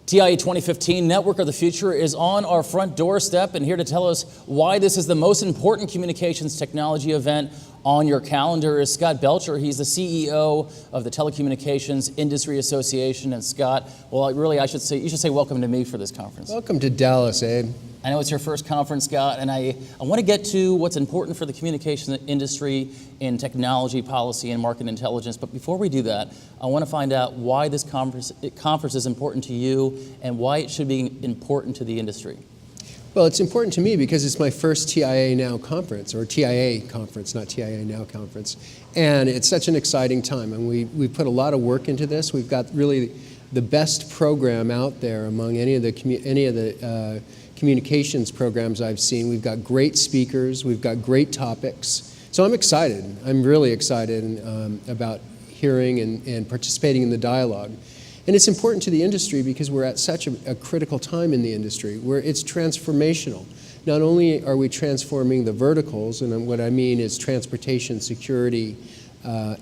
TIA 2015 Network of the Future is on our front doorstep, and here to tell us why this is the most important communications technology event on your calendar is Scott Belcher. He's the CEO of the Telecommunications Industry Association. And Scott, well, really, you should say welcome to me for this conference. Welcome to Dallas, Abe. I know it's your first conference, Scott, and I want to get to what's important for the communications industry in technology policy and market intelligence. But before we do that, I want to find out why this conference is important to you and why it should be important to the industry. Well, it's important to me because it's my first TIA Now conference, or TIA conference, not TIA Now conference. And it's such an exciting time, and we put a lot of work into this. We've got really the best program out there among any of the communications programs I've seen. We've got great speakers, we've got great topics. So I'm excited. I'm really excited about hearing and participating in the dialogue. And it's important to the industry because we're at such a critical time in the industry where it's transformational. Not only are we transforming the verticals, and what I mean is transportation, security,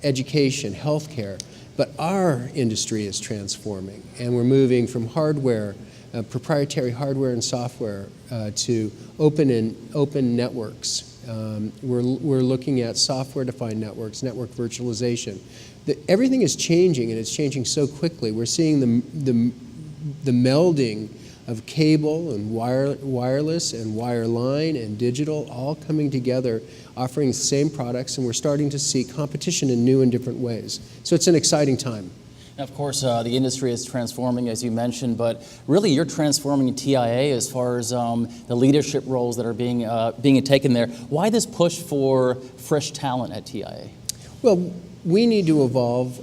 education, healthcare, but our industry is transforming. And we're moving from hardware, proprietary hardware and software, to open networks. We're looking at software-defined networks, network virtualization. Everything is changing, and it's changing so quickly. We're seeing the melding of cable and wireless and wireline and digital all coming together, offering the same products, and we're starting to see competition in new and different ways. So it's an exciting time. And of course, the industry is transforming, as you mentioned, but really you're transforming TIA as far as the leadership roles that are being taken there. Why this push for fresh talent at TIA? Well, we need to evolve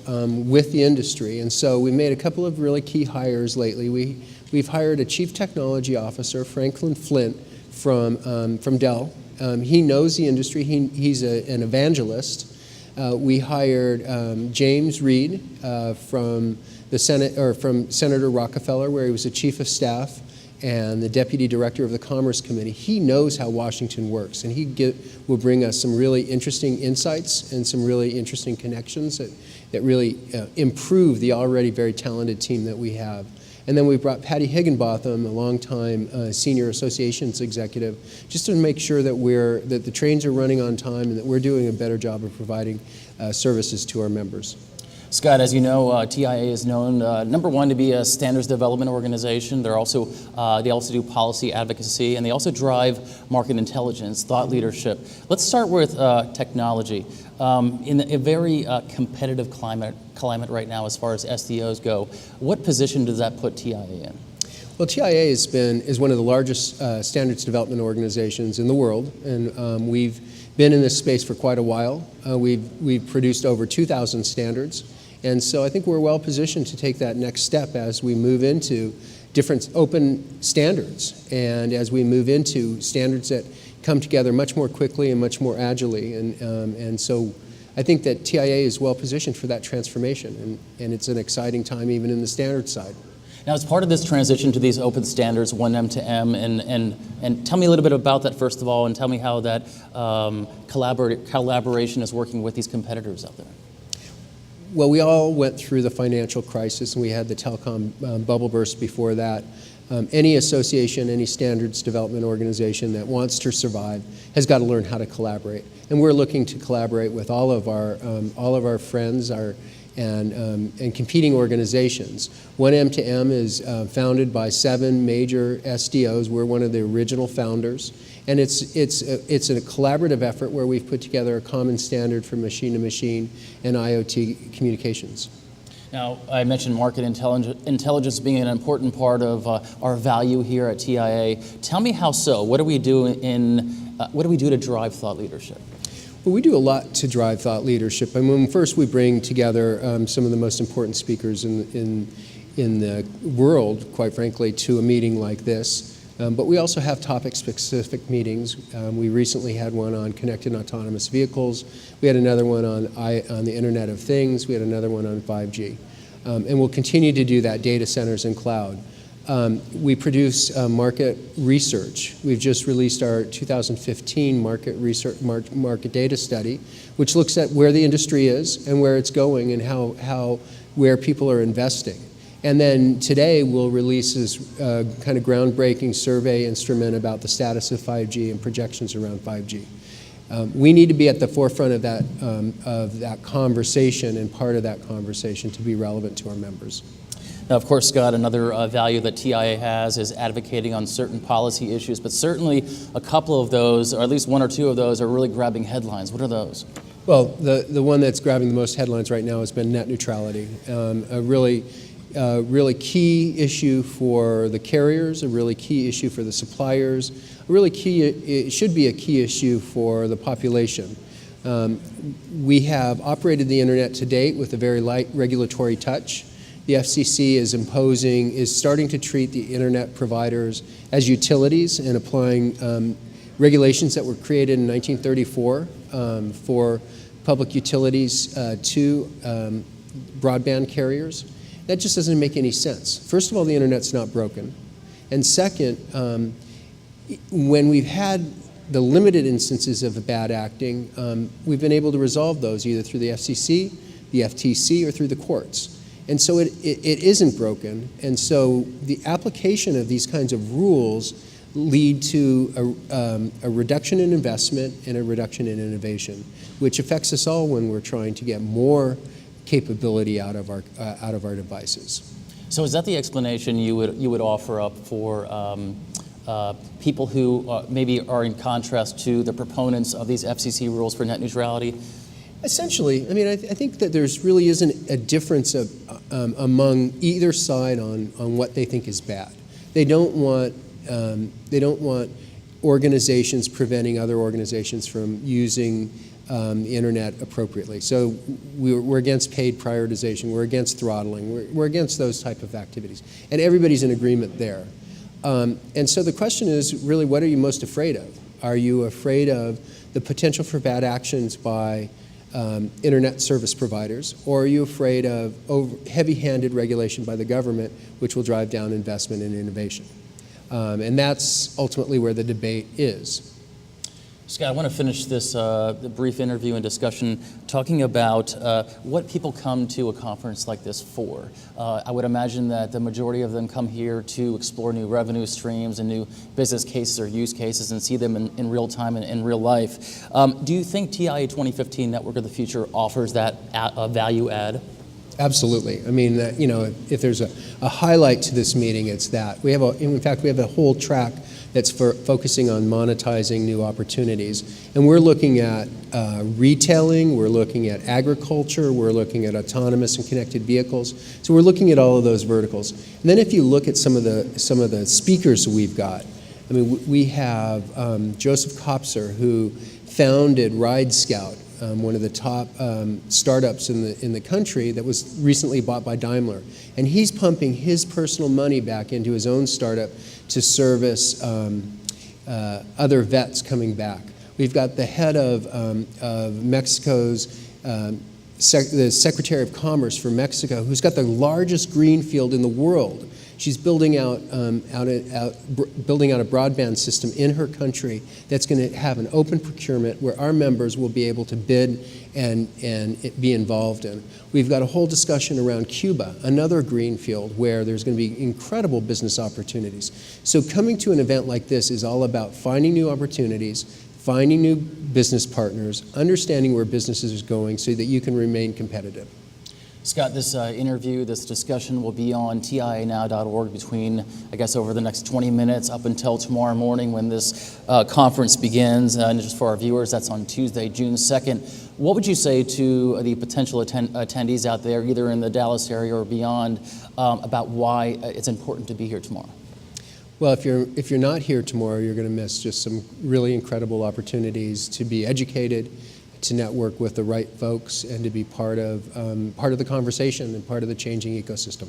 with the industry, and so we made a couple of really key hires lately. We've hired a Chief Technology Officer, Franklin Flint, from Dell. He knows the industry. He's an evangelist. We hired James Reed from the Senate, or from Senator Rockefeller, where he was the Chief of Staff and the Deputy Director of the Commerce Committee. He knows how Washington works, and he will bring us some really interesting insights and some really interesting connections that really improve the already very talented team that we have. And then we brought Patty Higginbotham, a longtime senior associations executive, just to make sure that the trains are running on time and that we're doing a better job of providing services to our members. Scott, as you know, TIA is known, number one, to be a standards development organization. They also do policy advocacy, and they also drive market intelligence, thought leadership. Let's start with technology. In a very competitive climate right now as far as SDOs go, what position does that put TIA in? Well, TIA is one of the largest standards development organizations in the world, and we've been in this space for quite a while. We've produced over 2,000 standards, and so I think we're well positioned to take that next step as we move into different open standards, and as we move into standards that come together much more quickly and much more agilely, and so I think that TIA is well positioned for that transformation, and it's an exciting time even in the standards side. Now, as part of this transition to these open standards, 1M to M, and tell me a little bit about that first of all, and tell me how that collaboration is working with these competitors out there. Well, we all went through the financial crisis, and we had the telecom bubble burst before that. Any association, any standards development organization that wants to survive has got to learn how to collaborate. And we're looking to collaborate with all of our friends, and competing organizations. 1M to M is founded by 7 major SDOs. We're one of the original founders. And it's a collaborative effort where we've put together a common standard for machine-to-machine and IoT communications. Now, I mentioned market intelligence being an important part of our value here at TIA. Tell me how so. What do we do to drive thought leadership? Well, we do a lot to drive thought leadership. I mean, first we bring together some of the most important speakers in the world, quite frankly, to a meeting like this. But we also have topic-specific meetings. We recently had one on connected autonomous vehicles. We had another one on the Internet of Things. We had another one on 5G. And we'll continue to do that, data centers and cloud. We produce market research. We've just released our 2015 market data study, which looks at where the industry is and where it's going and where people are investing. And then today we'll release this kind of groundbreaking survey instrument about the status of 5G and projections around 5G. We need to be at the forefront of that conversation and part of that conversation to be relevant to our members. Now, of course, Scott, another value that TIA has is advocating on certain policy issues, but certainly a couple of those, or at least one or two of those, are really grabbing headlines. What are those? Well, the one that's grabbing the most headlines right now has been net neutrality, a really key issue for the carriers, a really key issue for the suppliers, it should be a key issue for the population. We have operated the internet to date with a very light regulatory touch. The FCC is starting to treat the internet providers as utilities and applying regulations that were created in 1934 for public utilities to broadband carriers. That just doesn't make any sense. First of all, the internet's not broken. And second, when we've had the limited instances of bad acting, we've been able to resolve those either through the FCC, the FTC, or through the courts. And so it isn't broken. And so the application of these kinds of rules lead to a reduction in investment and a reduction in innovation, which affects us all when we're trying to get more capability out of our devices. So is that the explanation you would offer up for people who maybe are in contrast to the proponents of these FCC rules for net neutrality? Essentially, I mean, I think that there's really isn't a difference among either side on what they think is bad. They don't want organizations preventing other organizations from using the internet appropriately. So we're against paid prioritization. We're against throttling. We're against those type of activities, and everybody's in agreement there. And so the question is really, what are you most afraid of? Are you afraid of the potential for bad actions by internet service providers, or are you afraid of heavy-handed regulation by the government, which will drive down investment and innovation? And that's ultimately where the debate is. Scott, I want to finish this brief interview and discussion talking about what people come to a conference like this for. I would imagine that the majority of them come here to explore new revenue streams and new business cases or use cases and see them in real time and in real life. Do you think TIA 2015 Network of the Future offers that value add? Absolutely. I mean, if there's a highlight to this meeting, it's that. In fact, we have a whole track that's focusing on monetizing new opportunities. And we're looking at retailing, we're looking at agriculture, we're looking at autonomous and connected vehicles. So we're looking at all of those verticals. And then if you look at some of the speakers we've got, I mean, we have Joseph Kopser, who founded Ride Scout, one of the top startups in the country that was recently bought by Daimler. And he's pumping his personal money back into his own startup to service other vets coming back. We've got the head of Mexico's, the Secretary of Commerce for Mexico, who's got the largest greenfield in the world. She's building out a broadband system in her country that's going to have an open procurement where our members will be able to bid and be involved in. We've got a whole discussion around Cuba, another greenfield where there's going to be incredible business opportunities. So coming to an event like this is all about finding new opportunities, finding new business partners, understanding where businesses are going so that you can remain competitive. Scott, this interview, this discussion will be on tianow.org between, I guess, over the next 20 minutes up until tomorrow morning when this conference begins. And just for our viewers, that's on Tuesday, June 2nd. What would you say to the potential attendees out there, either in the Dallas area or beyond, about why it's important to be here tomorrow? Well, if you're not here tomorrow, you're going to miss just some really incredible opportunities to be educated, to network with the right folks, and to be part of the conversation and part of the changing ecosystem.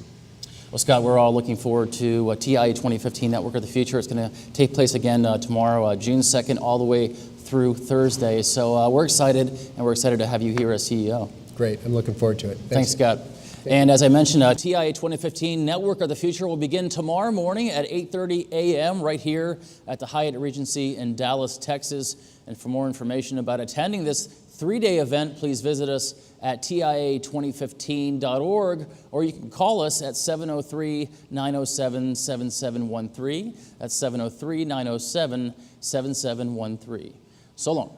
Well, Scott, we're all looking forward to TIA 2015 Network of the Future. It's going to take place again tomorrow, June 2nd, all the way through Thursday. So we're excited, and we're excited to have you here as CEO. Great. I'm looking forward to it. Thanks Scott. And as I mentioned, TIA 2015 Network of the Future will begin tomorrow morning at 8:30 a.m. right here at the Hyatt Regency in Dallas, Texas. And for more information about attending this 3-day event, please visit us at TIA2015.org, or you can call us at 703-907-7713. That's 703-907-7713. So long.